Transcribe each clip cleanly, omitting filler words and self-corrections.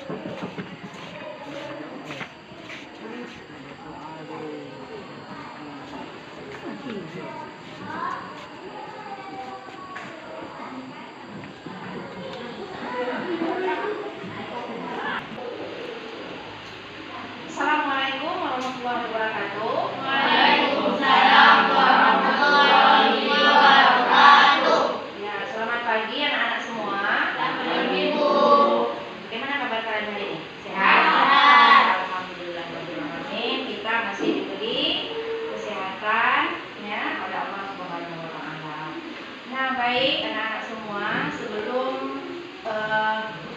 Assalamualaikum warahmatullahi wabarakatuh. Waalaikumsalam warahmatullahi wabarakatuh. Ya, selamat pagi anak-anak semua. Selamat pagi, Bu. Bagaimana kabar kalian hari ini? Sehat. Alhamdulillahirrahmanirrahim. Kita masih diberi kesehatan ya oleh Allah Subhanahu wa taala. Nah, baik anak-anak semua, sebelum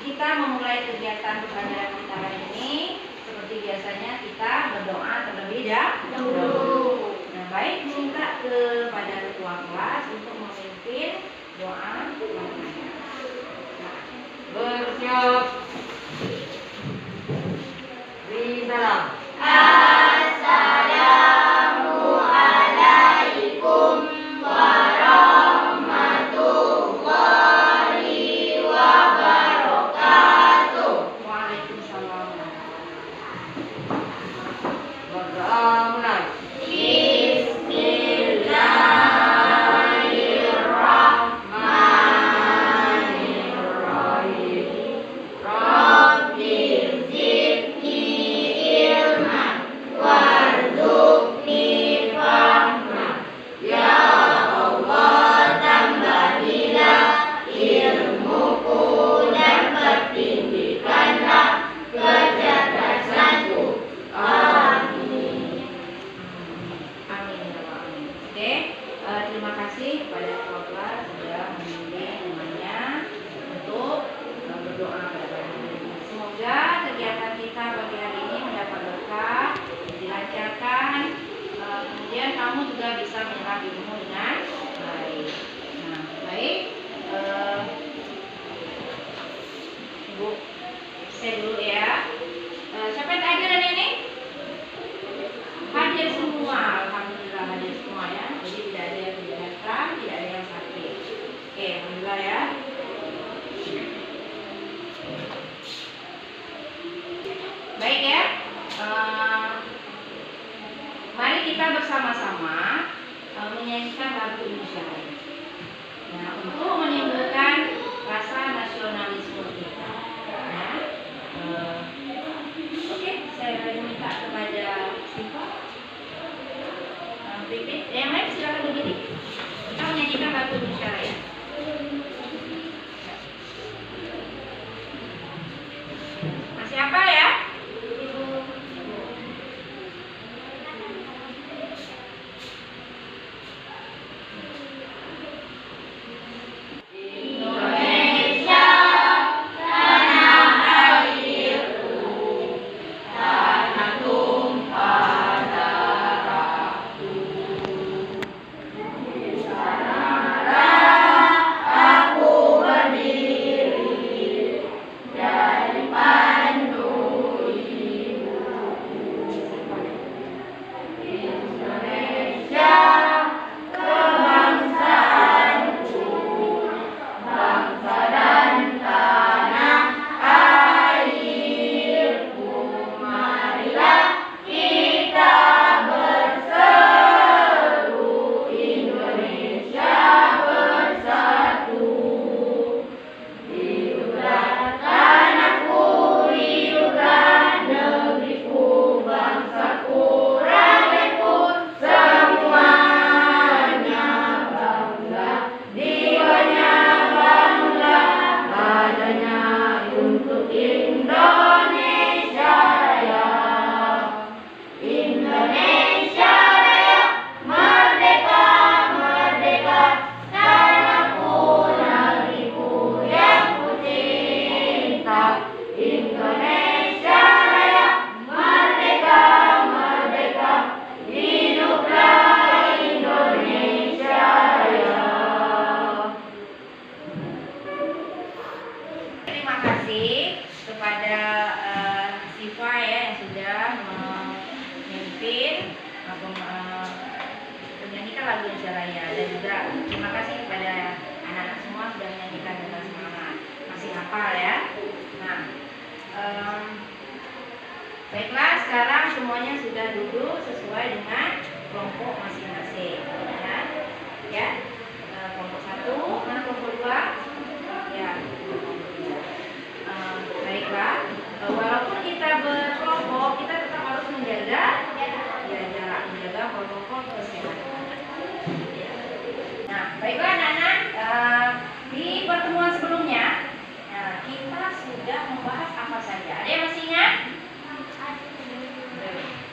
kita memulai kegiatan pembelajaran kita hari ini, seperti biasanya kita berdoa terlebih dahulu. Nah, baik, minta kepada ketua kelas untuk memimpin doa pertama. Bersiap. Risalam. Assalamualaikum warahmatullahi wabarakatuh. Waalaikumsalam. Berdoa. Bismillahirrahmanirrahim. Rabbi zidni ilman warzuqni fahman. Ya Allah, tambahilah ilmuku dan pertinggikanlah kecerdasanku. Amin. Amin ya Allah, amin. Oke, terima kasih kepada ketua kelas sudah membimbing temannya untuk berdoa pada hari ini. Semoga kegiatan kita pagi hari ini mendapat berkah, dilancarkan, kemudian kamu juga bisa menyerap ilmu dengan baik. Nah, baik. Ibu, saya dulu ya. Siapa yang hadir hari ini? Hadir semua, alhamdulillah hadir semua ya. Jadi tidak ada yang tidak datang, tidak ada yang sakit. Oke, alhamdulillah ya. Baik ya. Mari kita bersama-sama menyanyikan lagu Indonesia Raya. Nah, untuk menimbulkan rasa nasionalisme kita. Nah, oke, saya minta kepada Siva, Pipit, yang lain silakan berdiri. Kita menyanyikan lagu Indonesia Raya. Masih hafal ya? Indonesia, tanah airku, tanah tumpah darahku. Di sanalah aku berdiri, jadi pandu ibuku. Indonesia, kebangsaanku, bangsa dan tanah airku. Marilah kita berseru, Indonesia bersatu. Hiduplah tanahku, hiduplah negeriku, bangsaku, rakyatku, semuanya bangga, jiwanya bangga, adanya untuk Indonesia Raya. Indonesia Raya, merdeka, merdeka, tanahku, negeriku yang ku cinta. Indonesia Raya, merdeka, merdeka, hiduplah Indonesia Raya. Terima kasih kepada Siva ya yang sudah memimpin menyanyikan lagu Indonesia Raya, dan juga terima kasih kepada anak-anak semua sudah menyanyikan dengan semangat. Masih hafal ya. Nah, Baiklah, sekarang semuanya sudah duduk sesuai dengan kelompok masing-masing. Ya, kelompok 1, mana kelompok 2? Ya, kelompok 3. Baiklah, walaupun kita berkelompok, kita tetap harus menjaga jarak, menjaga protokol kesehatan. Nah, baiklah anak-anak, di pertemuan sebelumnya kita sudah membahas apa saja. Ada yang masih ingat?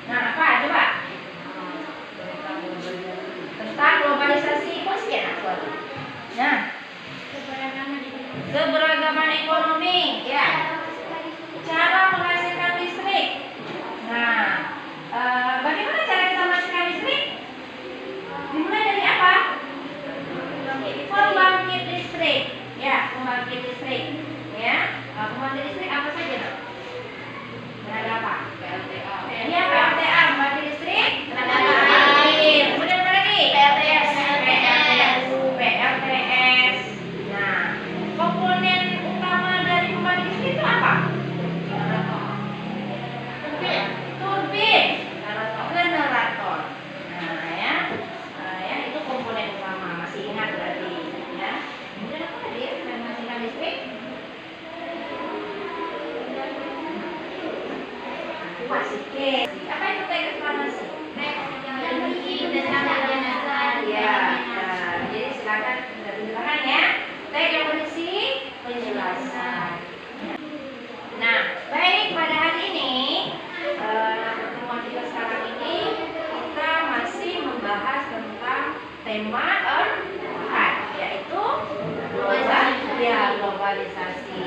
Nah, apa? Coba. Tentang globalisasi. Masih enak suatu. Nah, keberagaman ekonomi. Ya. Cara menghasilkan listrik. Nah, bagaimana cara kita menghasilkan listrik? Dimulai dari apa? Pembangkit listrik. Ya, pembangkit listrik. Ya, pembangkit listrik apa saja, Nak? Tenaga apa? PLTA. Ini apa? PLTA, pembangkit listrik. Tenaga air. Kemudian apa lagi? PLTS. PLTS. Nah, komponen utama dari pembangkit listrik itu apa? Turbin. Generator. Nah, ya itu komponen utama. Masih ingat berarti, ya. Kemudian apa tadi ya? Menghasilkan listrik. Oke. Apa itu teknik eksplanasi? Ya. Jadi silakan penjelasan ya. Teks yang berisi penjelasan. Nah, baik, pada hari ini pertemuan kita sekarang ini kita masih membahas tentang tema 4, yaitu globalisasi.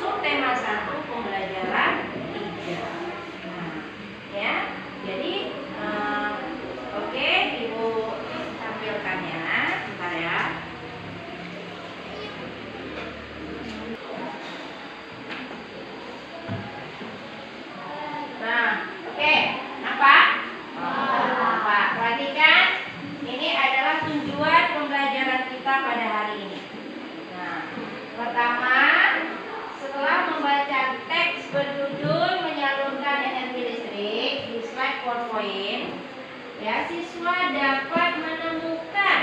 Subtema 1 pembelajaran 3. Ya, jadi oke, Ibu tampilkan ya, bentar ya. Nah, oke, nampak? Nampak. Perhatikan, ini adalah tujuan pembelajaran kita pada hari ini. Nah, pertama, setelah membaca teks berjudul menyalurkan energi listrik di slide PowerPoint, ya, siswa dapat menemukan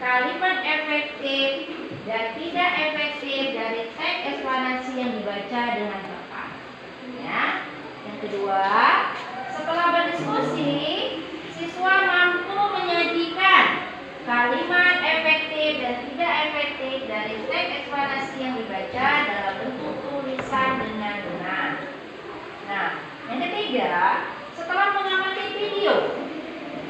kalimat efektif dan tidak efektif dari teks eksplanasi yang dibaca dengan tepat. Ya. Yang kedua, setelah berdiskusi, siswa mampu menyajikan kalimat efektif dan tidak efektif dari teks eksplanasi yang dibaca dalam bentuk tulisan dengan benar. Nah, yang ketiga, setelah mengamati video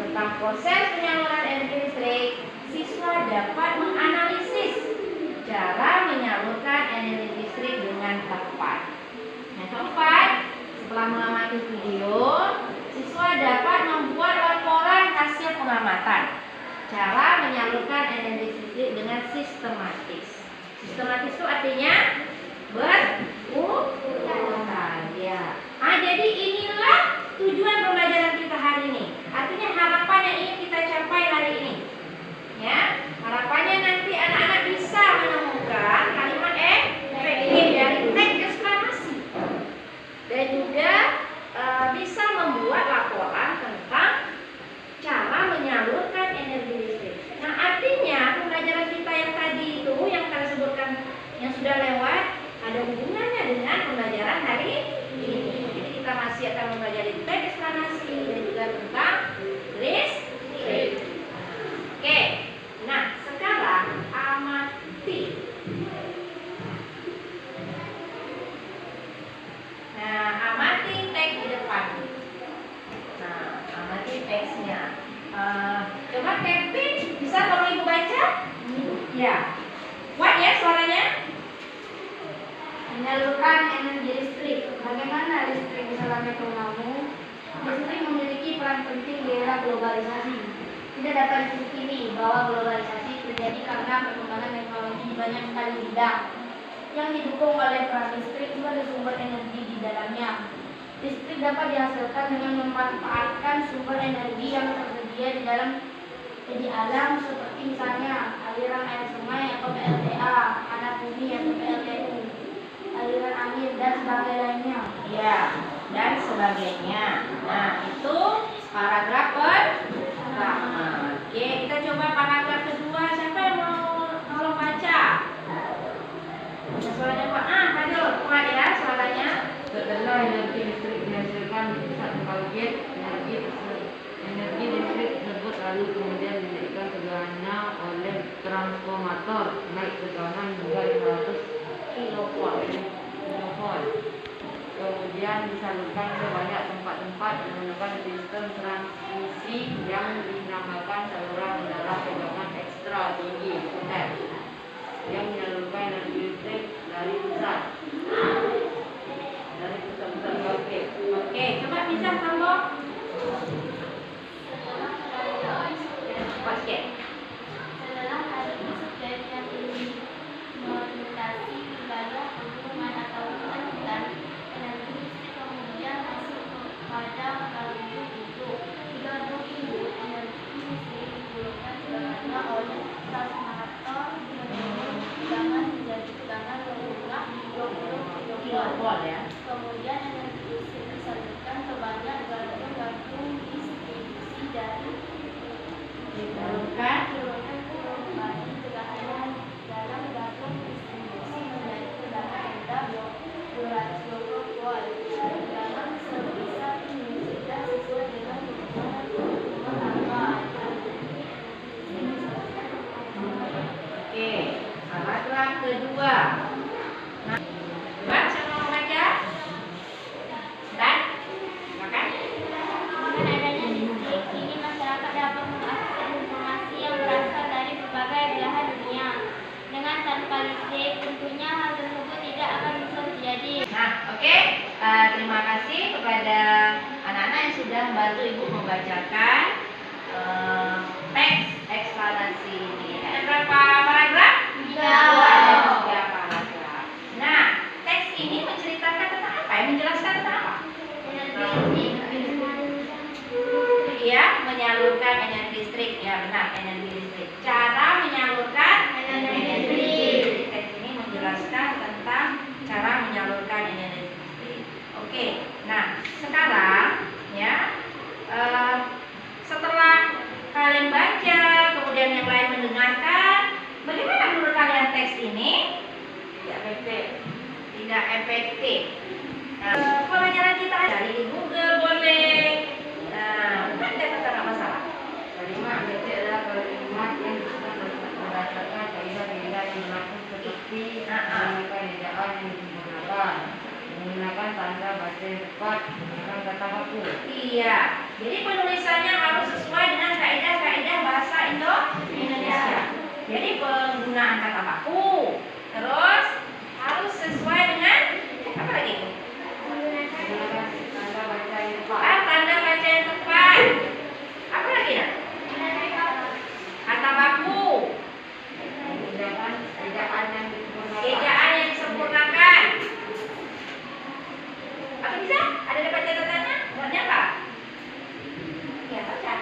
tentang proses penyaluran energi listrik, siswa dapat menganalisis cara menyalurkan energi listrik dengan tepat. Yang keempat, setelah mengamati video, siswa dapat membuat laporan hasil pengamatan cara menyalurkan energi listrik dengan sistematis. Sistematis itu artinya berurutan, ya. Jadi inilah tujuan pembelajaran kita hari ini. Artinya harapan yang ingin kita capai hari ini. Ya, harapannya nanti anak-anak bisa menemukan kalimat efektif dari teks eksplanasi dan juga bisa membuat laporan tentang cara menyalurkan energi listrik. Nah, artinya pembelajaran kita yang tadi itu yang kita sebutkan yang sudah lewat ada hubungannya dengan pembelajaran hari ini. Jadi kita masih akan mempelajari teks eksplanasi dan juga tentang listrik. Oke. Nah, sekarang amati. Nah, amati teks di depan. Nah, amati teksnya. Coba Kevin, bisa tolong Ibu baca? Ya. Kuat ya suaranya? Menyalurkan energi listrik. Bagaimana listrik bisa sampai ke rumahmu? Listrik memiliki peran penting di era globalisasi. Tidak dapat dipungkiri bahwa globalisasi terjadi karena perkembangan teknologi di banyak sekali bidang yang didukung oleh peran listrik sebagai sumber energi di dalamnya. Listrik dapat dihasilkan dengan memanfaatkan sumber energi yang tersedia di alam seperti misalnya aliran air sungai atau PLTA, panas bumi atau PLTU, aliran angin dan sebagai lainnya. Ya, dan sebagainya. Nah, itu paragraf pertama. Oke, kita coba paragraf kedua. Siapa yang mau baca? Suaranya Pak. Ayo, kuat ya suaranya. Setelah energi listrik dihasilkan di satu pembangkit, energi listrik tersebut lalu kemudian dinaikkan tegangannya oleh transformator naik tegangan hingga 500 kilovolt. Kemudian disalurkan ke banyak tempat-tempat menggunakan sistem transmisi yang dinamakan saluran udara tegangan ekstra tinggi (FET) yang menyalurkan energi listrik dari pusat pembangkit. Oke, coba bisa sambung. Cepat sikit. Setelah hal ini sebaiknya melintasi wilayah pegunungan atau hutan, energi listrik kemudian masuk kepada galuh itu. Di galuh ini energi listrik dikeluarkan tegangannya oleh transformator menurun tegangan menjadi tegangan rendah 20 Kilovolt ya. Kemudian energi listrik disalurkan ke banyak gantung distribusi dari Disalurkan kembali tegangan dalam gantung distribusi menjadi tegangan rendah 220 volt. Tegangan sebesar ini sudah sesuai dengan kebutuhan rumah tangga. Oke, paragraf kedua. Nah, baca mau baca? Dan, makan. Dengan adanya listrik, kini masyarakat dapat mengakses informasi yang berasal dari berbagai belahan dunia. Dengan tanpa listrik, tentunya hal tersebut tidak akan bisa terjadi. Nah, oke. Terima kasih kepada anak-anak yang sudah membantu Ibu membacakan teks eksplanasi ini. Ada berapa paragraf? 3. Ada 3 paragraf. Nah, teks ini menceritakan tentang apa? Menjelaskan tentang apa? Iya, menyalurkan energi listrik. Ya, benar, energi listrik. Cara menyalurkan energi listrik. Teks ini menjelaskan tentang cara menyalurkan energi listrik. Oke, nah sekarang ya, setelah kalian baca, kemudian yang lain mendengarkan, bagaimana menurut kalian teks ini? Tidak efektif. Tidak efektif. Pelajaran kita cari di Google boleh. Nah, bukan tidak masalah. Kalimat efektif adalah kalimat yang disusun berdasarkan kaidah-kaidah yang berlaku seperti menggunakan ejaan yang disempurnakan, menggunakan tanda baca yang tepat, menggunakan kata baku. Iya, jadi penulisannya harus sesuai dengan kaidah-kaidah bahasa Indonesia. Jadi penggunaan kata baku, terus harus sesuai dengan apa lagi? Menggunakan tanda baca yang tepat. Tanda baca yang tepat. Apa lagi ya? Kata baku, Menggunakan ejaan yang disempurnakan. ejaan yang disempurnakan. Apa bisa? Ada dapat catatannya? Buatnya apa? Ya, baca.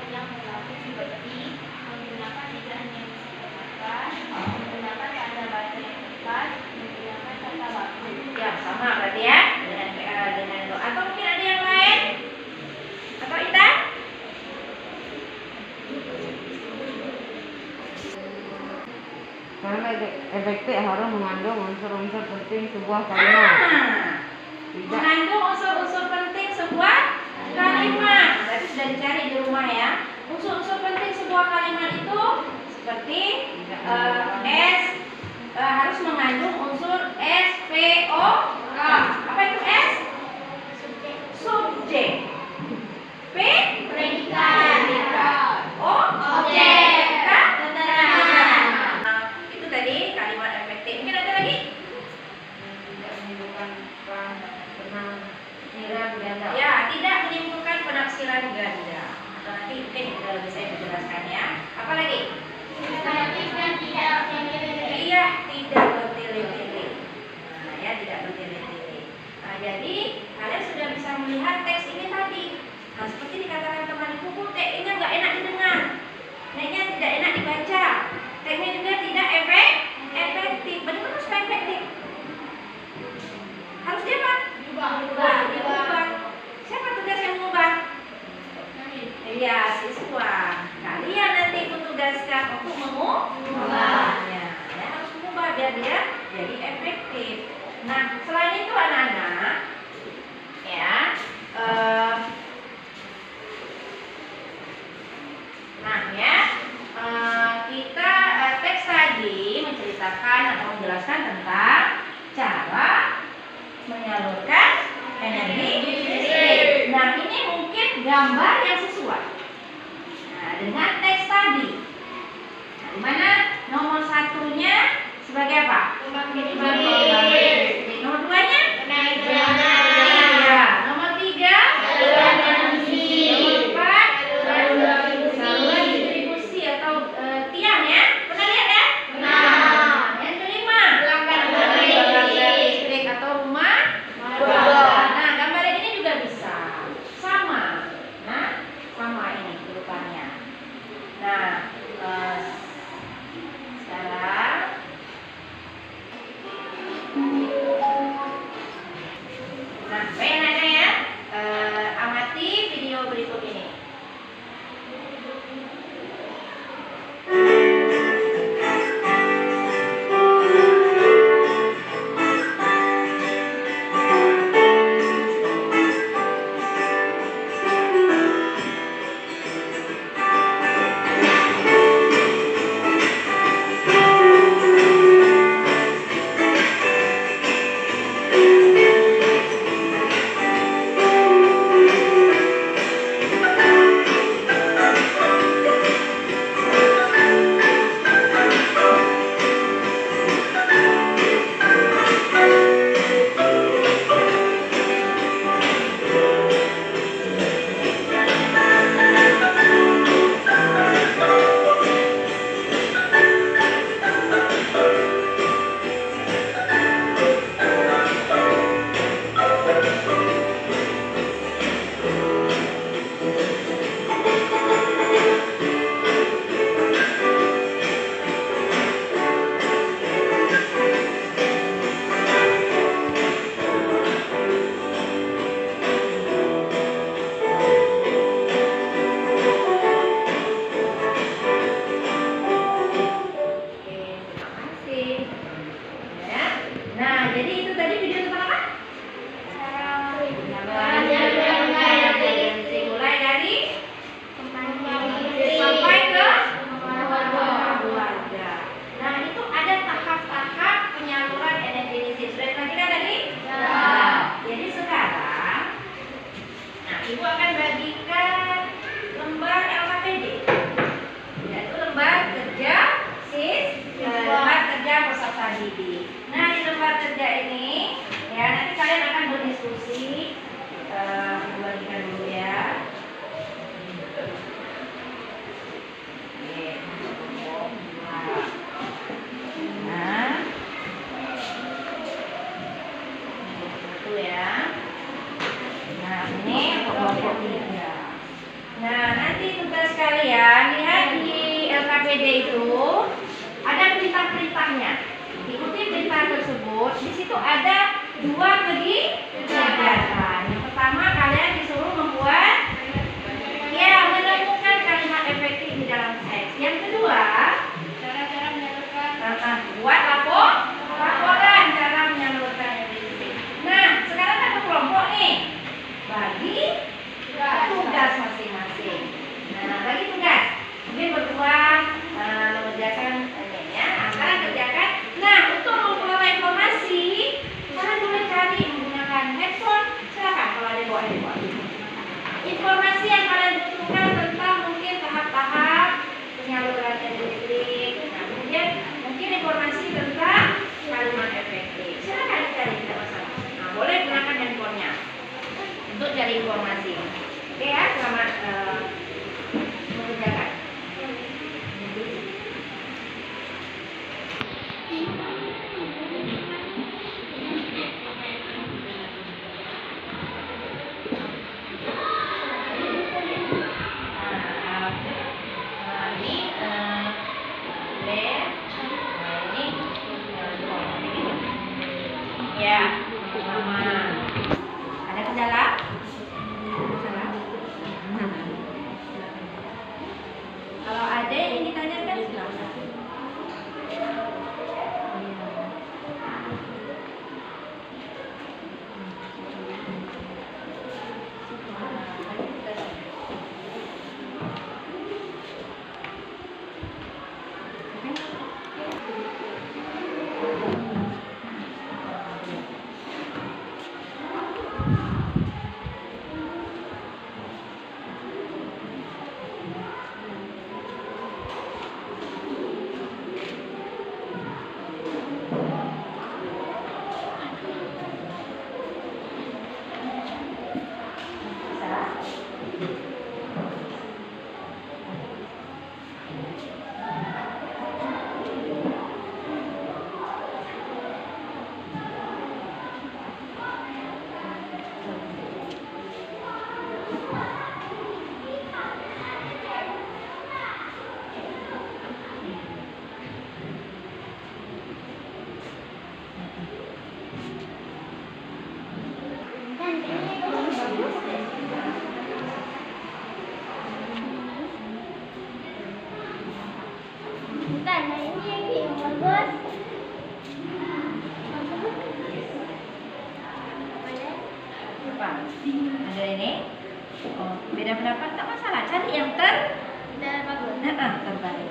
Yang berlaku seperti menggunakan ejaan yang disempurnakan, menggunakan tanda baca yang tepat, menggunakan kata baku. Ya, sama berarti ya dengan doa. Atau mungkin ada yang lain? Atau Ita? Karena efektif harus mengandung unsur-unsur penting sebuah kalimat. Tidak Mengandung unsur-unsur penting sebuah kalimat. Berarti sudah dicari di rumah ya. Unsur-unsur penting sebuah kalimat itu seperti harus mengandung unsur S, P, O, K. Apa itu S? Subjek. P? Predikat. O? Objek. K? Keterangan. Itu tadi kalimat efektif. Mungkin ada lagi? tidak menimbulkan penafsiran ganda. Ya, tidak menimbulkan penafsiran ganda. Atau nanti mungkin saya menjelaskan ya. Apa lagi? Sistematis dan tidak bertele-tele. Iya, tidak bertele-tele. Nah, ya tidak bertele-tele. Nah, jadi kalian sudah bisa melihat teks ini tadi. Nah, seperti dikatakan teman Ya, siswa. Kalian nanti tugaskan untuk mengubahnya. Ya, harus mengubah biar dia jadi efektif. Nah, selain itu anak-anak, ya, kita teks tadi menceritakan atau menjelaskan tentang cara menyalurkan energi listrik. Nah, ini mungkin gambar yang sesuai dengan teks tadi. Nah, di mana nomor satunya sebagai apa? Nomor duanya? Iya. Nomor tiga? Nomor empat? Saluran distribusi atau tiang ya? Pernah lihat ya? Yang kelima? Listrik atau rumah? Nah, gambar ini juga bisa sama. Nah, sama ini urutannya. Nah, sekarang baik anak-anak ya, amati video berikut ini. Informasi yang kalian butuhkan tentang mungkin tahap-tahap penyaluran energi listrik. Nah, kemudian mungkin informasi tentang kalimat efektif. Silakan cari, tidak masalah. Nah, boleh gunakan handphonenya untuk cari informasi. Oke ya, selamat mengerjakan. Ya, sama. Ada kendala? Nah ini yang bagus. Apa? Ada ini? Oh, beda pendapat tak masalah. Cari yang terbaik. Terbaik.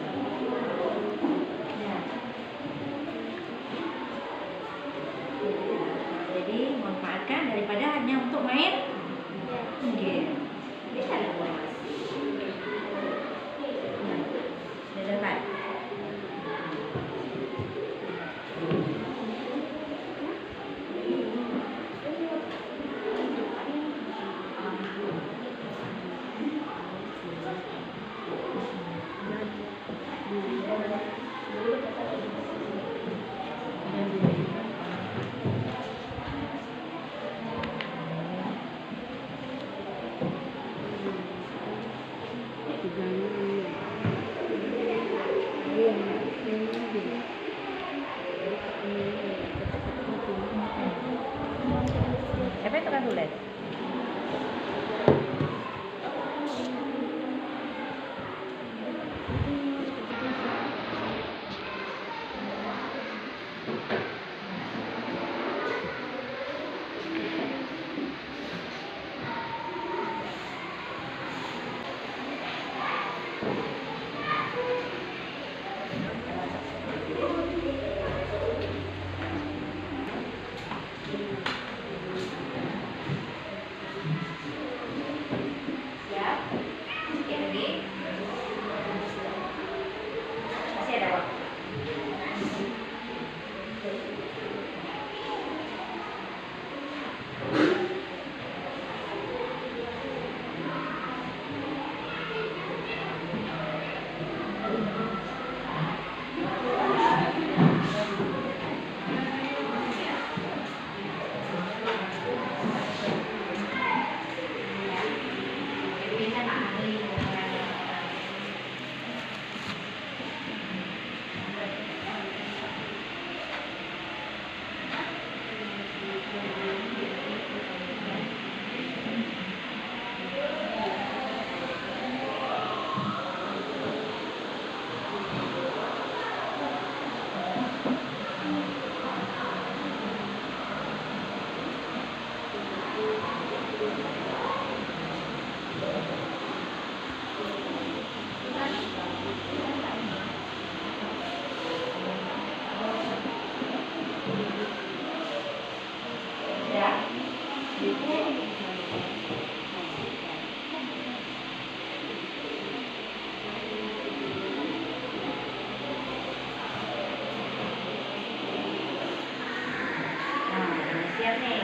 Ya. Jadi manfaatkan daripada hanya untuk main game. Bisa dibuat. Sudah dapat. Siapa yang tukang tulis? Siap? Oke, lagi. Masih ada waktu. Jadi bisa tak ahli. Ya. Nah, siap nih.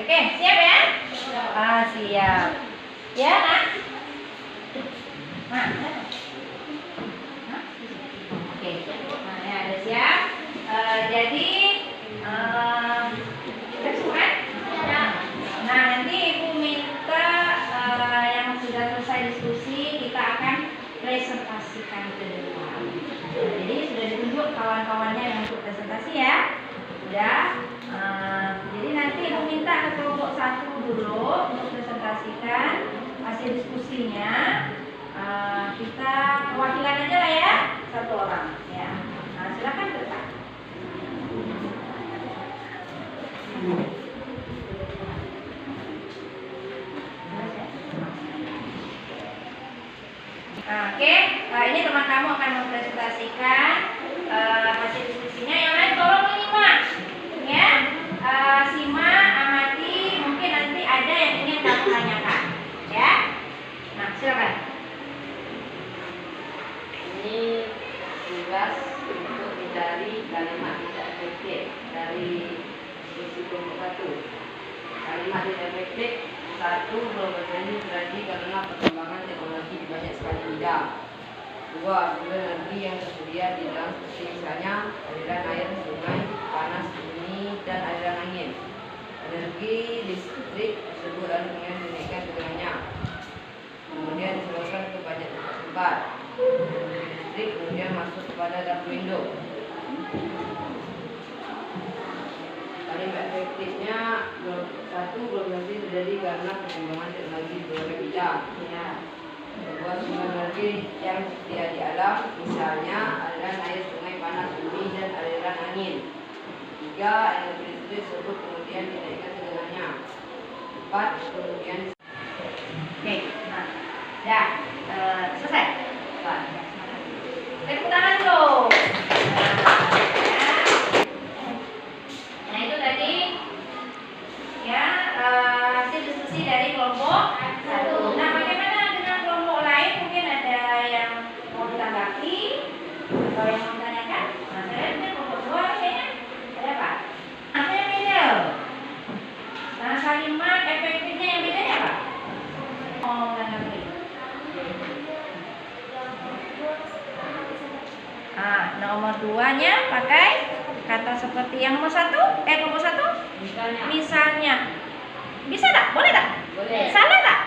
Oke, siap ya? Siap. Ya, Nak? Nah, oke. Nah, ya, udah siap. Jadi, kita semua. Nah, nanti Ibu minta yang sudah selesai diskusi, kita akan presentasikan ke depan. Jadi, sudah ditunjuk kawan-kawannya yang untuk presentasi ya. Udah. Jadi nanti Ibu minta ke kelompok 1 dulu untuk presentasikan hasil diskusinya. Kita perwakilan aja lah ya, 1 orang ya. Nah, silakan ke depan. Oke, ini teman kamu akan mempresentasikan hasil diskusinya. Yang lain tolong menyimak ya. Simak, amati, mungkin nanti ada yang ingin kamu tanyakan ya. Nah, silakan. Ini tugas untuk mencari kalimat tidak efektif dari sisi kelompok 1. Kalimat tidak efektif 1 belum terjadi karena perkembangan teknologi banyak sekali bidang. 2. Sumber energi yang tersedia di dalam seperti misalnya aliran air, sungai, panas, bumi, dan aliran angin. Energi listrik tersebut lalu kemudian dinaikkan tegangannya, kemudian disalurkan ke banyak tempat. Energi listrik kemudian masuk kepada dapur induk. Kalimat efektifnya 1 belum tentu terjadi karena perkembangan teknologi di berbagai bidang. Ya. 2. Sumber energi yang tersedia di alam, misalnya aliran air, sungai, panas, bumi, dan aliran angin. 3. Energi listrik tersebut kemudian dinaikkan tegangannya. 4. Kemudian Oke, nah, ya, selesai. Tepuk tangan dulu. Nah, itu tadi ya hasil diskusi dari kelompok 1. Nah, bagaimana dengan kelompok lain? Mungkin ada yang mau ditanggapi atau yang mau ditanyakan? Nah, saya lihat ini kelompok 2 kayaknya ada apa? Apa yang beda? Nah, kalimat efektifnya yang bedanya apa? Oh, mengerti. Nomor 2-nya pakai kata seperti yang nomor 1. Kelompok 1? Misalnya. Bisa tak? Boleh tak? Boleh. Salah tak?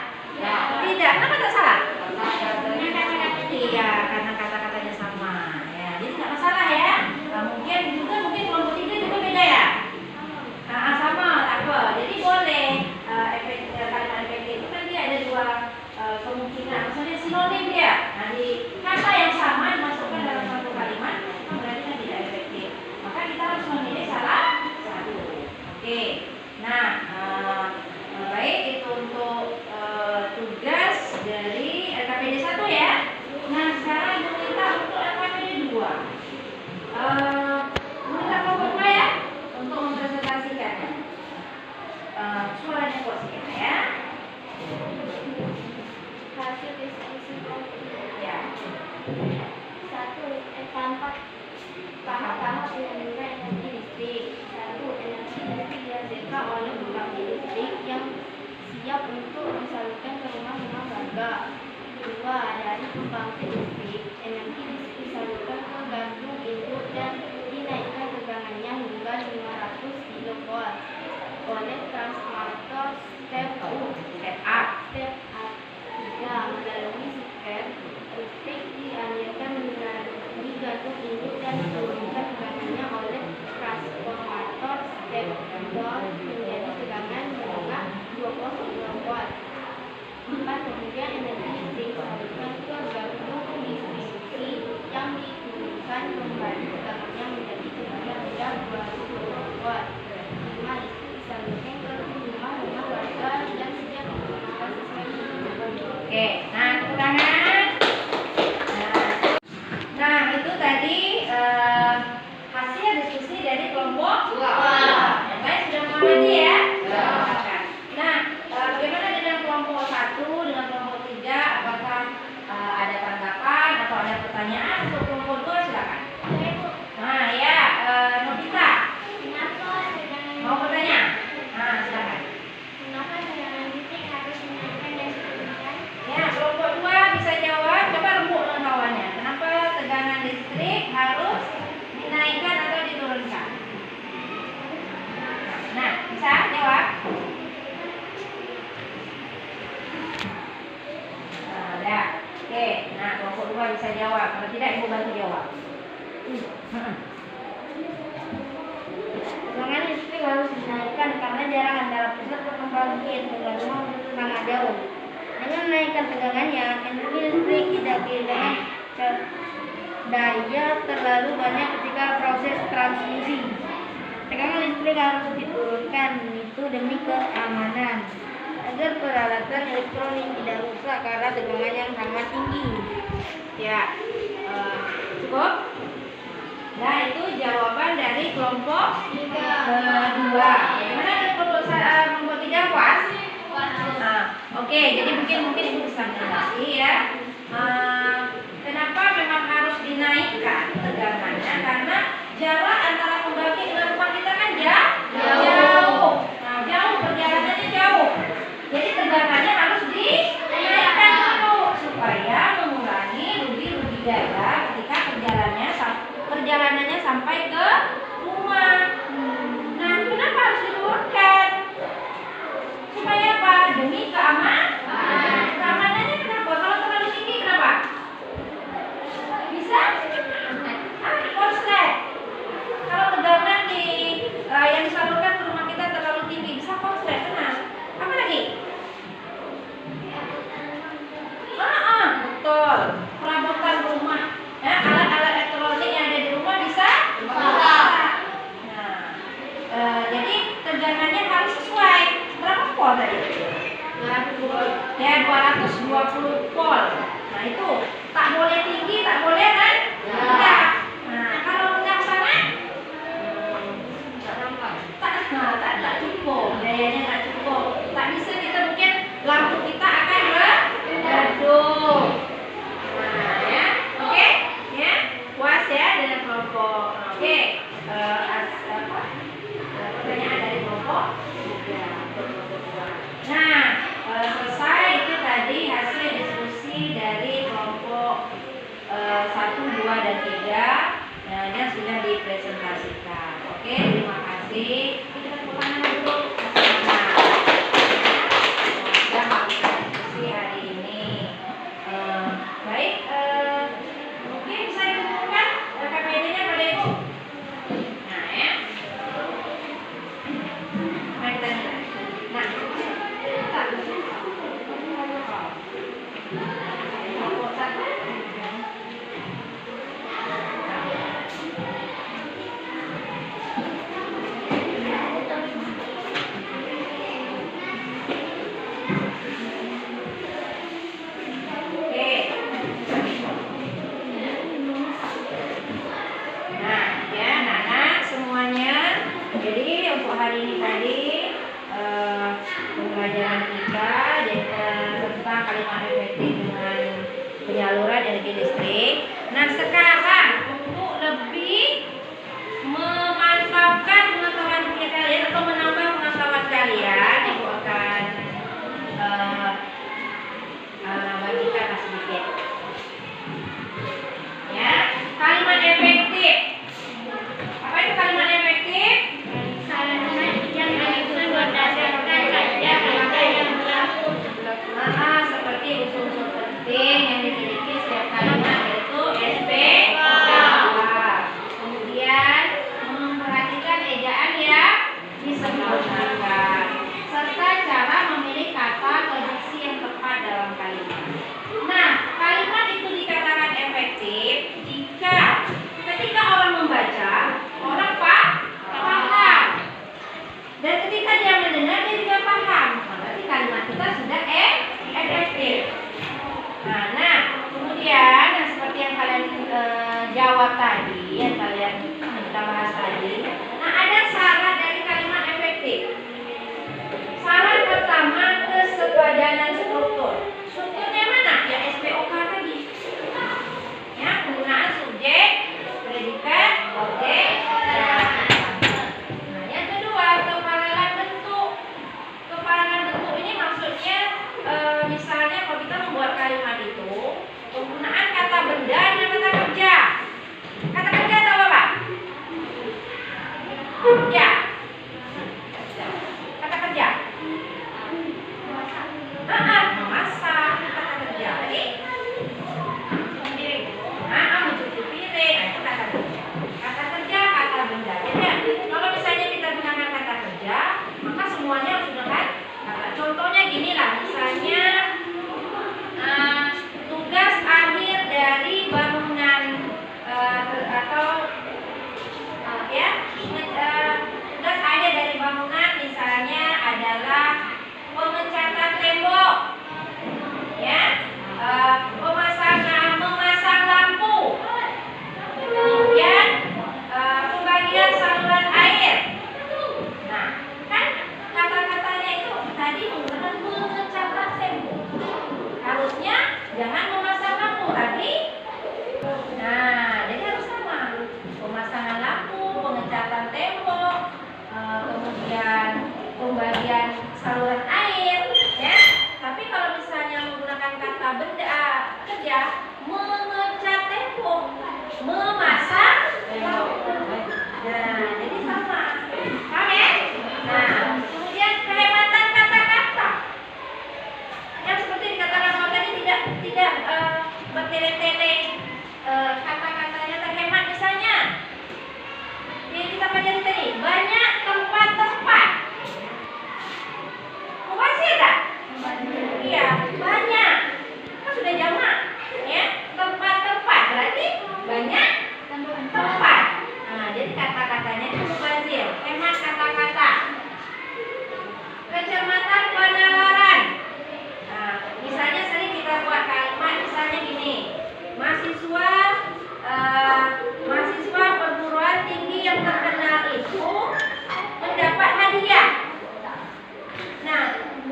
Ya. Tidak. Kenapa tak salah? karena Iya, karena kata-katanya sama. Ya, jadi nggak masalah ya. Mungkin kelompok 3 juga beda ya. Sama, apa? Jadi boleh kalimat efektif itu kan dia ada 2 kemungkinan. Misalnya sinonim dia. Nah, di kata yang sama dimasukkan dalam satu kalimat, berarti kan tidak efektif. Maka kita harus memilih salah satu. Oke. Nah, baik itu untuk tugas dari LKPD 1 ya. Nah, sekarang Ibu minta untuk LKPD 2. Minta kelompok 2 ya untuk mempresentasikannya. Suaranya kok sedikit ya. Hasil diskusi kelompok Ya. 1. Tampak tahap-tahap penyaluran energi listrik. 1. Energi listrik dihasilkan oleh pembangkit listrik yang siap untuk disalurkan ke rumah-rumah warga. 2. Dari pembangkit listrik, energi listrik disalurkan ke gantung induk dan dinaikkan tegangannya hingga 500 kV oleh transformator step up. 3. Melalui step listrik dialirkan melalui gantung induk dan diturunkan tegangannya oleh transformator step down menjadi tegangan menengah 20 kV. 4. Kemudian energi listrik disalurkan ke gantung distribusi yang diturunkan kembali tegangannya menjadi tegangan rendah 20 kV. 5. Listrik disalurkan ke rumah-rumah warga dan siap digunakan sesuai kebutuhan. Oke, nah tepuk tangan. Nah, itu tadi hasil diskusi dari kelompok 2. Yang lain sudah mengamati ya? Ya. Nah, bagaimana dengan kelompok 1 dengan kelompok 3? Apakah ada tanggapan atau ada pertanyaan untuk kelompok 2? Silakan. Nah, ya, Novita mau bertanya? Nah, silakan. Coba bisa jawab. Kalau tidak, Ibu bantu jawab. Tegangan listrik harus dinaikkan karena jarak antara pusat ke pembangkit dengan rumah sangat jauh. Dengan menaikkan tegangannya, energi listrik tidak kehilangan daya terlalu banyak ketika proses transmisi. Tegangan listrik harus diturunkan itu demi keamanan agar peralatan elektronik tidak rusak karena tegangan yang sangat tinggi. Ya, cukup. Nah, itu jawaban dari kelompok kedua. Bagaimana dengan kelompok kelompok 3 puas? Nah, oke, jadi mungkin Ibu bisa menjelaskan ya. Kenapa memang harus dinaikkan tegangannya? Karena jarak antara pembangkit dengan rumah kita kan jauh. Nah, jauh, perjalanannya jauh. Jadi tegangannya harus dinaikkan dulu supaya mengurangi rugi-rugi daya ketika perjalanannya sampai ke rumah. Nah, kenapa harus diturunkan? Supaya apa? Demi keamanannya kenapa? Kalau terlalu tinggi kenapa? Bisa? Konslet. Kalau tegangan yang disalurkan ke rumah kita terlalu tinggi, bisa konslet. Benar. Apa lagi? Betul. Perabotan rumah. Alat-alat elektronik yang ada di rumah bisa rusak. Nah, jadi tegangannya harus sesuai. Berapa volt tadi? 220 volt. Ya, 220 volt. Nah, itu tak boleh tinggi, tak boleh kan? Tidak. Nah, kalau rendah sangat tak cukup. Dayanya tak cukup. Tak bisa kita mungkin lampu kita akan redup. Nah, ya. Oke? Ya. Puas ya dengan kelompok. Oke. Pertanyaan dari kelompok 3. Nah, selesai itu tadi hasil diskusi dari kelompok 1, 2, dan 3. Nah, ini sudah dipresentasikan. Oke, terima kasih. Kita tepuk tangan dulu. Sudah melakukan diskusi hari ini. Baik, mungkin bisa diumumkan KPD-nya pada Ibu. Nah, ya. Mari kita lihat. Nah, kelompok 1. Jadi untuk hari ini tadi pembelajaran kita tentang kalimat efektif dengan penyaluran energi listrik. Nah, sekarang untuk lebih memantapkan pengetahuan kalian atau menambah pengetahuan kalian, Ibu akan bagikan sedikit. Ya, kalimat efektif. Apa itu kalimat efektif? Seperti unsur-unsur penting yang dimiliki setiap kalimat yaitu SPK. Kemudian memperhatikan ejaan yang disempurnakan serta cara memilih kata atau diksi yang tepat dalam kalimat. Nah, kalimat itu dikatakan efektif jika ketika orang membaca, orang paham. Dan ketika dia mendengar, dia juga paham. Berarti kalimat kita sudah efektif. Nah, kemudian seperti yang kalian jawab tadi, yang kalian kita bahas tadi. Nah, ada syarat dari kalimat efektif. Syarat pertama, kesepadanan struktur. Strukturnya mana? Ya SPOK tadi. Ya, penggunaan subjek, predikat, objek. Nah, yang kedua, keparelan bentuk. Keparelan bentuk ini maksudnya misalnya kalau kita membuat kalimat itu penggunaan kata benda dan kata kerja. Kata tadi menggunakan pengecatan tembok. Harusnya jangan memasang lampu tadi. Nah, jadi harus sama. Pemasangan lampu, pengecatan tembok, kemudian pembagian saluran air, ya. Tapi kalau misalnya menggunakan kata benda kerja, mengecat tembok, memasang lampu. Nah, jadi sama. Paham ya? Nah, kemudian kehebatan kata-kata. Yang seperti dikatakan Mama tadi tidak bertele-tele, kata-katanya terhemat misalnya. Jadi kita pelajari tadi banyak tempat-tempat. Mubazir tak? Iya, banyak. Kan sudah jamak, ya. Tempat-tempat berarti banyak tempat. Nah, jadi kata-katanya itu mubazir, hemat kata-kata. Kecermatan penalaran. Nah, misalnya sering kita buat kalimat misalnya gini. Mahasiswa perguruan tinggi yang terkenal itu mendapat hadiah. Nah,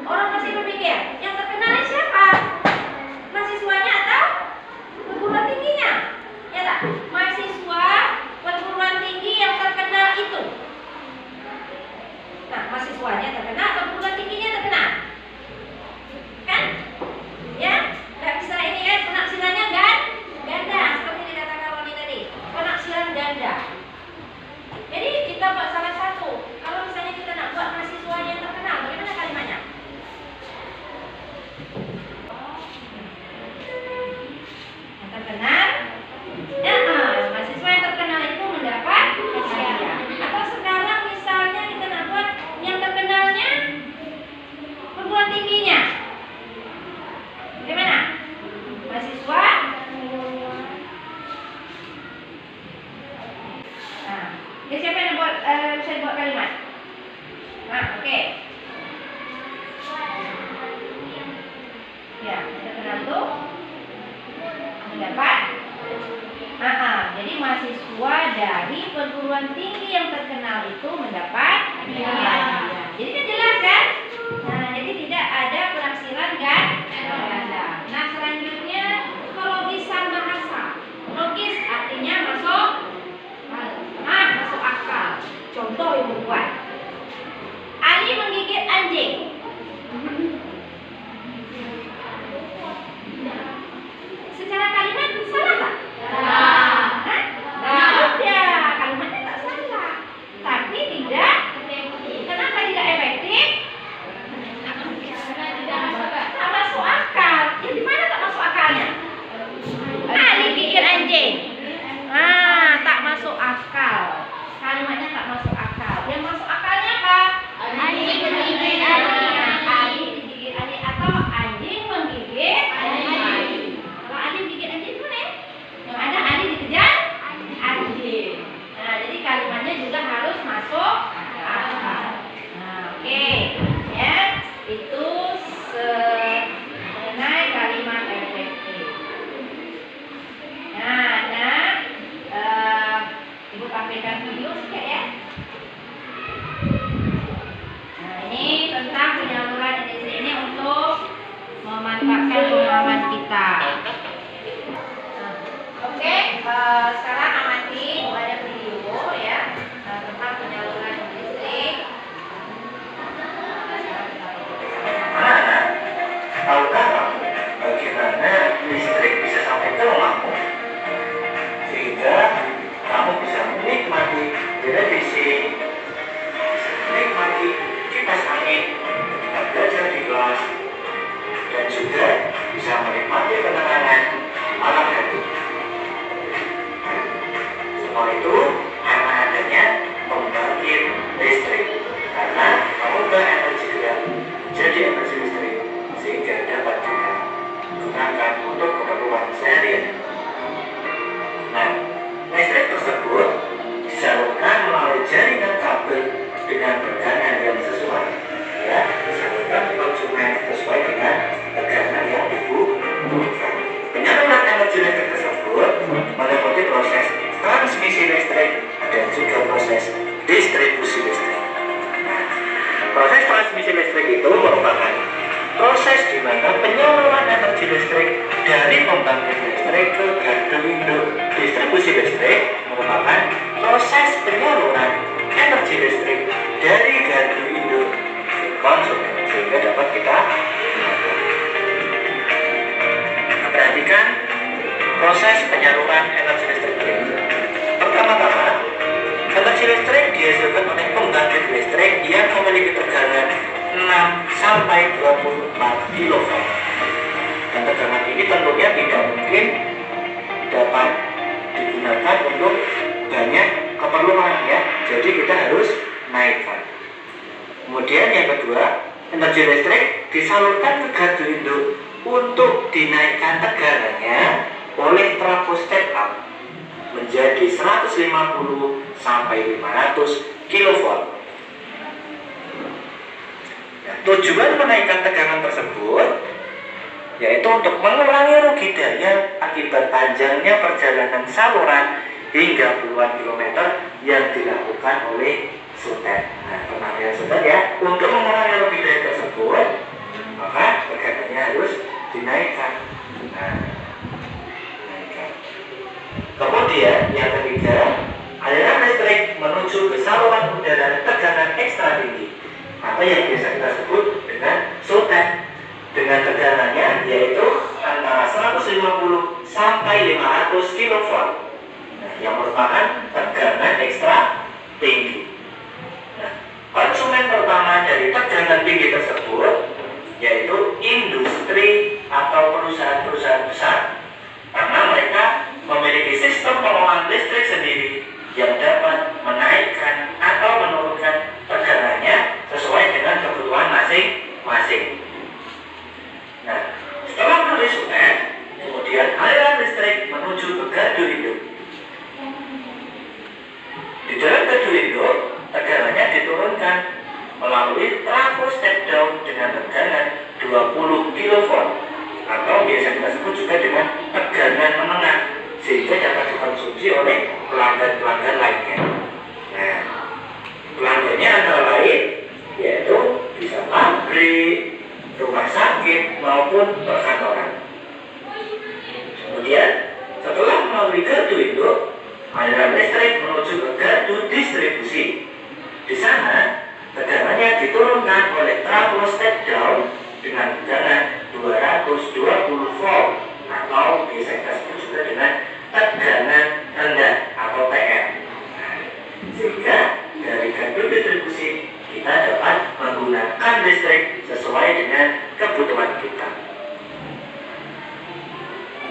orang pasti berpikir, yang terkenal ini siapa? Mahasiswanya atau perguruan tingginya? Ya tak? Mahasiswa perguruan tinggi yang terkenal itu. Nah, mahasiswanya terkenal atau perguruan tingginya terkenal? Kan? Ya? Nggak bisa ini ya, penaksirannya ganda. Seperti dikatakan Roni tadi. Penaksiran ganda. Jadi kita buat salah satu. Kalau misalnya kita nak buat mahasiswanya yang terkenal, bagaimana kalimatnya? Yang terkenal? Ya, mahasiswa yang terkenal itu mendapat hadiah. Atau sekarang misalnya kita nak buat yang terkenalnya perguruan tingginya. Bagaimana? Mahasiswa. Nah, jadi siapa yang bisa buat kalimat? Nah, oke. Ya, yang terkenal tuh mendapat. Jadi mahasiswa dari perguruan tinggi yang terkenal itu mendapat hadiah. Jadi kan jelas kan? Nah, jadi tidak ada penafsiran kan? Ganda. Nah, selanjutnya kelogisan bahasa. Logis artinya masuk akal. Contoh yang membuat Ali menggigit anjing. Secara kalimat salah tak? Tidak, kalimatnya tak salah. Tapi tidak. Kenapa tidak efektif? Tak masuk akal. Ya di mana tak masuk akalnya? Ali gigit anjing. Tak masuk akal. Kalimatnya tak masuk akal. Yang masuk akalnya apa? Anjing menggigit anjing. Ali digigit anjing atau anjing menggigit anjing. Kalau Ali digigit anjing itu nih, yang ada Ali dikejar anjing. Nah, jadi kalimatnya juga harus masuk akal. Nah, oke. Ya, itu mengenai kalimat efektif. Nah, Ibu tampilkan video sedikit ya. Nah, ini tentang penyaluran EDC ini untuk memantapkan pemahaman kita. Oke, sekarang amati ada video ya tentang penyaluran listrik. Tahukah kamu bagaimana listrik bisa sampai ke rumahmu? Sehingga kamu bisa menikmati televisi, bisa menikmati kipas angin ketika belajar di kelas, dan juga bisa menikmati ketenangan di malam hari. Semua itu karena adanya pembangkit listrik, karena mengubah energi gerak menjadi energi listrik sehingga dapat juga digunakan untuk keperluan sehari-hari. Nah, listrik tersebut disalurkan melalui jaringan kabel dengan tegangan yang sesuai, ya, disalurkan ke konsumen sesuai dengan tegangan yang dibutuhkan. Penyaluran energi listrik tersebut meliputi proses transmisi listrik dan juga proses distribusi listrik. Proses transmisi listrik itu merupakan listrik dari pembangkit listrik ke gardu induk distribusi listrik merupakan proses penyaluran energi listrik dari gardu induk ke konsumen sehingga dapat kita gunakan. Perhatikan proses penyaluran energi listrik. Pertama-tama, energi listrik dihasilkan oleh pembangkit listrik yang memiliki tegangan 6 sampai 24 kV. Dan tegangan ini tentunya tidak mungkin dapat digunakan untuk banyak keperluan ya. Jadi kita harus naikkan. Kemudian yang kedua, energi listrik disalurkan ke gardu induk untuk dinaikkan tegangannya oleh trafo step up menjadi 150 sampai 500 kV. Tujuan menaikkan tegangan tersebut yaitu untuk mengurangi rugi daya akibat panjangnya perjalanan saluran hingga puluhan kilometer yang dilakukan oleh sutet. Nah, pernah lihat sutet ya? Untuk mengurangi rugi daya tersebut, maka tegangannya harus dinaikkan. Nah, dinaikkan. Kemudian yang ketiga, aliran listrik menuju ke saluran udara tegangan ekstra tinggi atau yang biasa kita sebut dengan sutet, dengan tegangannya yaitu antara 150 sampai 500 kV. Nah, yang merupakan tegangan ekstra tinggi. Nah, konsumen pertama dari tegangan tinggi tersebut yaitu industri atau perusahaan-perusahaan besar, karena mereka memiliki sistem pengolahan listrik sendiri yang dapat menaikkan atau menurunkan tegangannya sesuai dengan kebutuhan masing-masing. Nah, setelah melalui sutet, kemudian aliran listrik menuju ke gardu induk. Di dalam gardu induk, tegangannya diturunkan melalui trafo step down dengan tegangan 20 kV atau biasa kita sebut juga dengan tegangan menengah sehingga dapat dikonsumsi oleh pelanggan-pelanggan lainnya. Nah, pelanggannya antara lain yaitu bisa pabrik, rumah sakit maupun perkantoran. Kemudian setelah melalui gardu induk, aliran listrik menuju ke gardu distribusi. Di sana tegangannya diturunkan oleh trafo step down dengan tegangan 220 volt atau biasa kita sebut juga dengan tegangan rendah atau TR. Nah, sehingga dari gardu distribusi kita dapat menggunakan listrik sesuai dengan kebutuhan kita.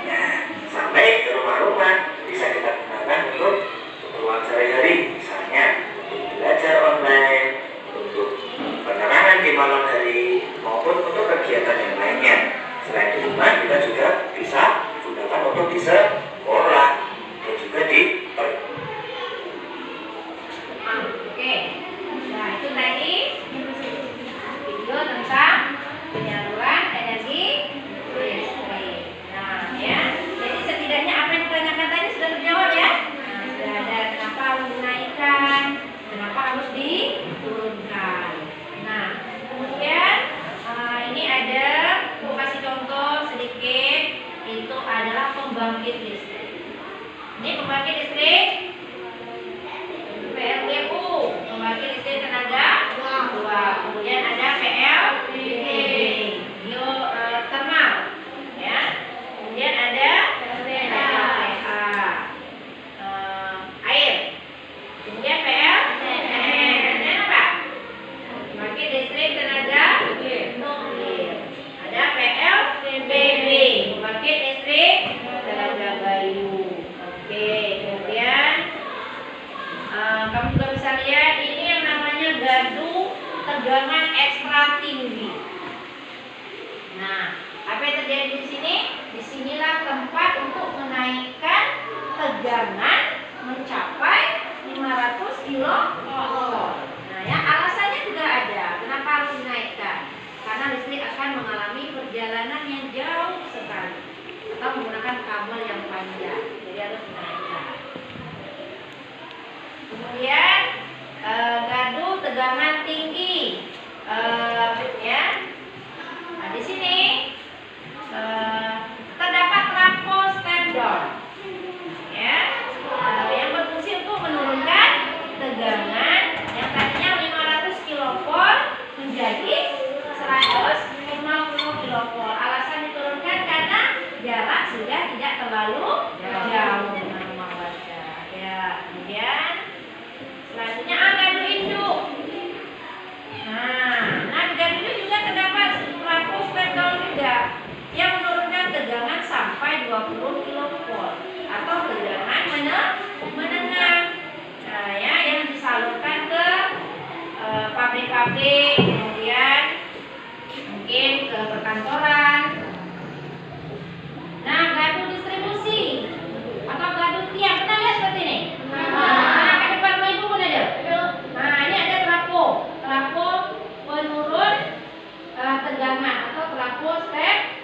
Nah, sampai ke rumah-rumah bisa kita gunakan untuk keperluan sehari-hari, misalnya untuk belajar online, untuk penerangan di malam hari, maupun untuk kegiatan yang lainnya. Selain di rumah, kita juga bisa gunakan untuk di sekolah dan juga di Oke, nah itu tadi video tentang penyaluran energi listrik. Nah ya, jadi setidaknya apa yang ditanyakan tadi sudah terjawab ya. Nah, sudah ada kenapa harus dinaikkan, kenapa harus diturunkan. Nah, kemudian ini ada mau kasih contoh sedikit, itu adalah pembangkit listrik. Ini pembangkit listrik PLTU, pembangkit listrik tenaga uap. Kemudian ada PLTB, geothermal, ya. Kemudian ada PLTH, air. Kemudian PLTN, kemudian apa? Pembangkit listrik tenaga nuklir. Ada PLTBB, pembangkit listrik tenaga bayu. Oke, kemudian kamu juga bisa lihat ini yang namanya gardu tegangan ekstra tinggi. Nah, apa yang terjadi di sini? Disinilah tempat untuk menaikkan tegangan mencapai 500 kV. Nah, ya alasannya juga ada. Kenapa harus dinaikkan? Karena listrik akan mengalami perjalanan yang jauh sekali atau menggunakan kabel yang panjang. Jadi harus dinaikkan. Kemudian gardu tegangan tinggi, ya. Nah, di sini pabrik, kemudian mungkin ke perkantoran. Nah, gardu distribusi atau gardu tiang, pernah lihat seperti ini? Nah, ke depan rumah ibu pun ada. Nah, ini ada trafo penurun tegangan atau trafo step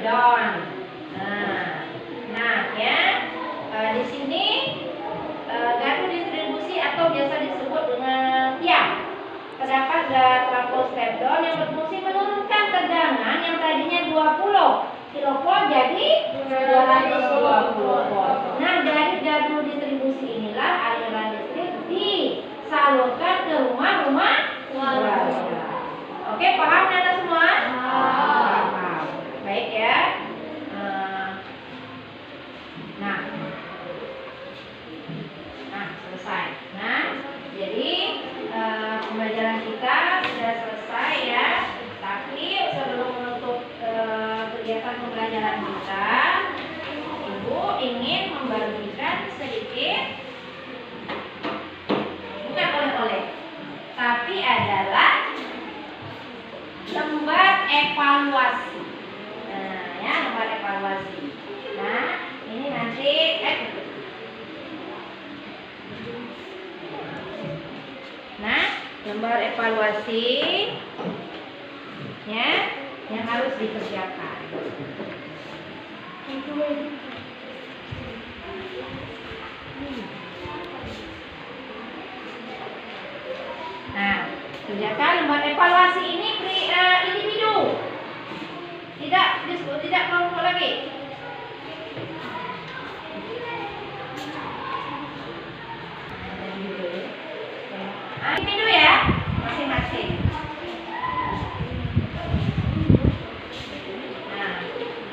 down. Nah, ya, di sini gardu distribusi atau biasa disebut dengan tiang. Terdapat trafo step down yang berfungsi menurunkan tegangan yang tadinya 20 kilovolt jadi 220 volt. Nah, dari gardu distribusi inilah aliran listrik disalurkan ke rumah-rumah warga. Oke, paham Anda semua? Paham. Baik ya. Nah, selesai. Nah, jadi pembelajaran kita sudah selesai ya. Tapi sebelum menutup kegiatan pembelajaran kita, Ibu ingin membagikan sedikit, bukan oleh-oleh, tapi adalah lembar evaluasi. Nah, ya, lembar evaluasi. Nah, ini nanti lembar evaluasi ya yang harus dikerjakan. Nah, kerjakan lembar evaluasi ini individu, tidak kelompok lagi. Individu ya, masing-masing.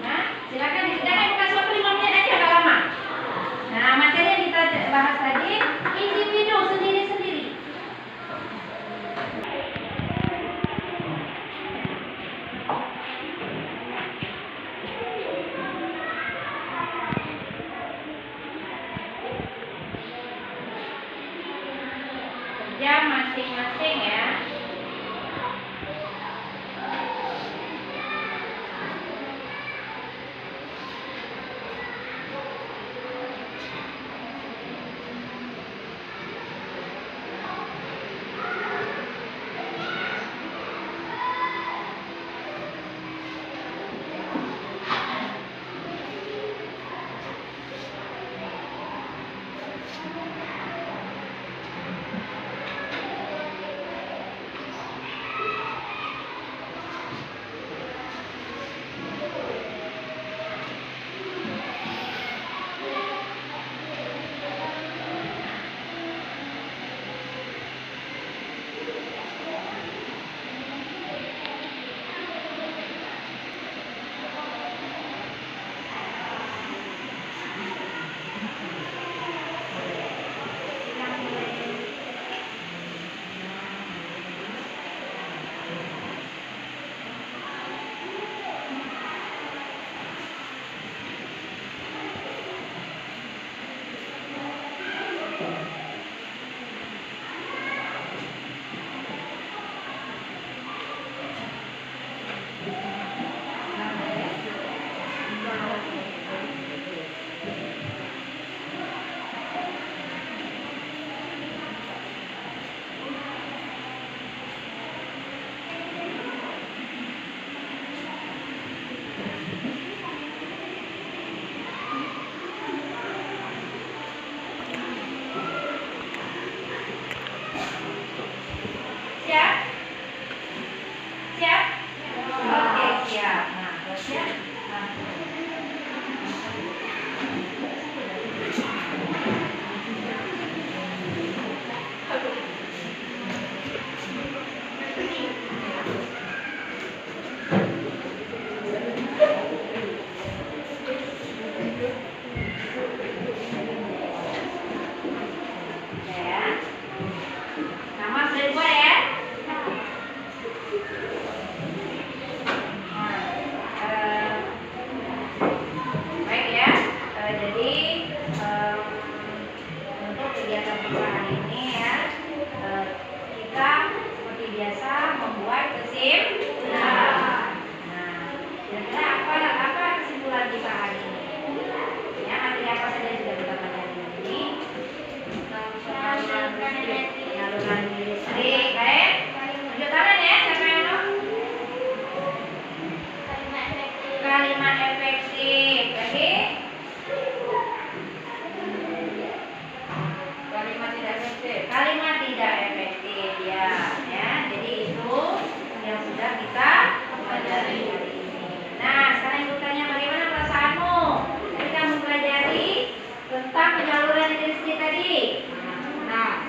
Nah, silakan dikerjakan, bukan suatu 5 menit aja, agak lama. Nah, materi yang kita bahas tadi individu sendiri-sendiri. kalimat efektif. Lagi? Kalimat tidak efektif. Kalimat tidak efektif ya. Jadi itu yang sudah kita pelajari hari ini. Nah, sekarang ibu tanya bagaimana perasaanmu ketika mempelajari tentang penyaluran energi tadi?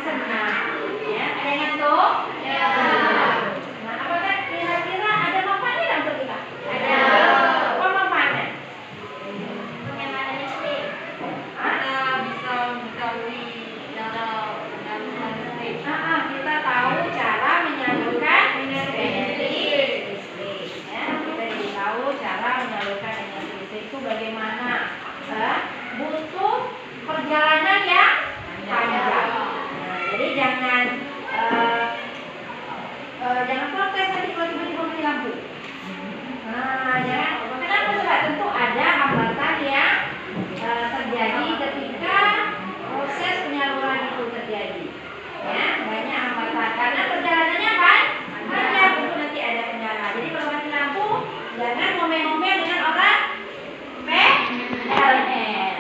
Senang. Ya, ada yang ngantuk? Ya. Nah, apakah kira-kira ada manfaatnya nggak untuk kita? Ada. Apa manfaatnya? Penyaluran listrik. Kita bisa mengetahui cara penyaluran listrik. Kita tahu cara menyalurkan energi listrik. Ya, kita jadi tahu cara menyalurkan energi listrik itu bagaimana. Butuh perjalanan yang panjang. Nah, jadi jangan protes tadi kalau tiba-tiba mati lampu. Nah, jangan. Kenapa coba? Tentu ada hambatan yang terjadi ketika proses penyaluran itu terjadi. Ya, banyak hambatan karena perjalanannya panjang, itu nanti ada kendala. Jadi kalau mati lampu, jangan ngomel-ngomel dengan orang PLN.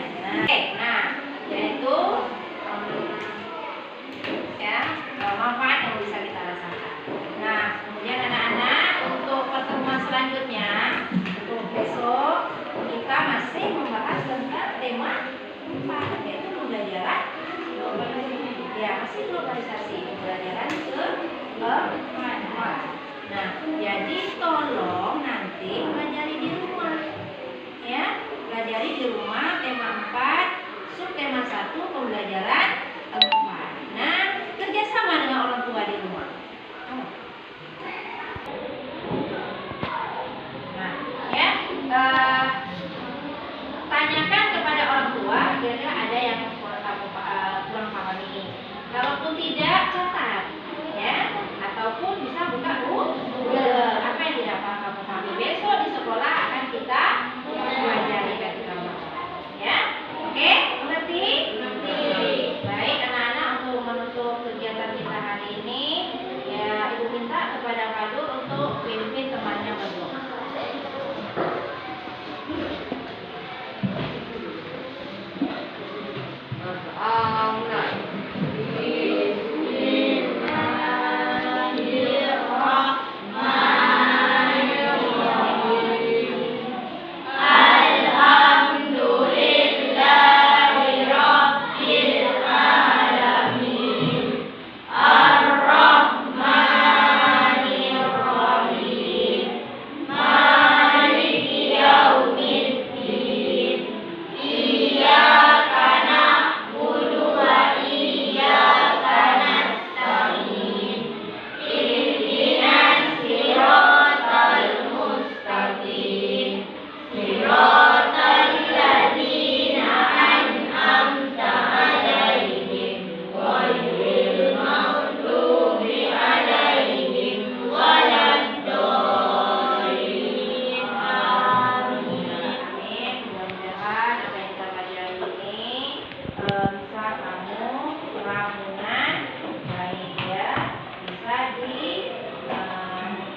Nah, yaitu manfaat yang bisa kita rasakan. Nah, kemudian anak-anak untuk pertemuan selanjutnya, untuk besok kita masih membahas tentang tema 4, yaitu pembelajaran globalisasi, pembelajaran ke-4. Nah, jadi tolong nanti pelajari di rumah, ya, pelajari di rumah tema 4, subtema 1, pembelajaran 4. Nah, kerjasama dengan orang tua di rumah. Nah, ya, tanyakan kepada orang tua kira-kira ada yang kurang pahami. Kalaupun tidak, catat, ya, ataupun bisa buka Google. Apa yang tidak paham kamu pahami. Besok di sekolah akan kita pelajari ketika ya. Oke, mengerti? Baik anak-anak, untuk menutup kegiatan kita hari ini, ya ibu minta kepada Kadu untuk pimpin temannya berdoa.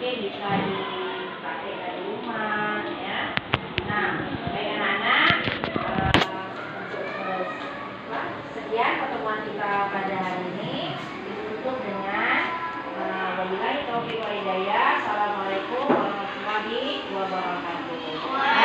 Bisa dipakai dari rumah, ya. Nah, baik anak-anak, sekian pertemuan kita pada hari ini. Ditutup dengan wabillahi taufiq wal hidayah. Assalamualaikum warahmatullahi wabarakatuh.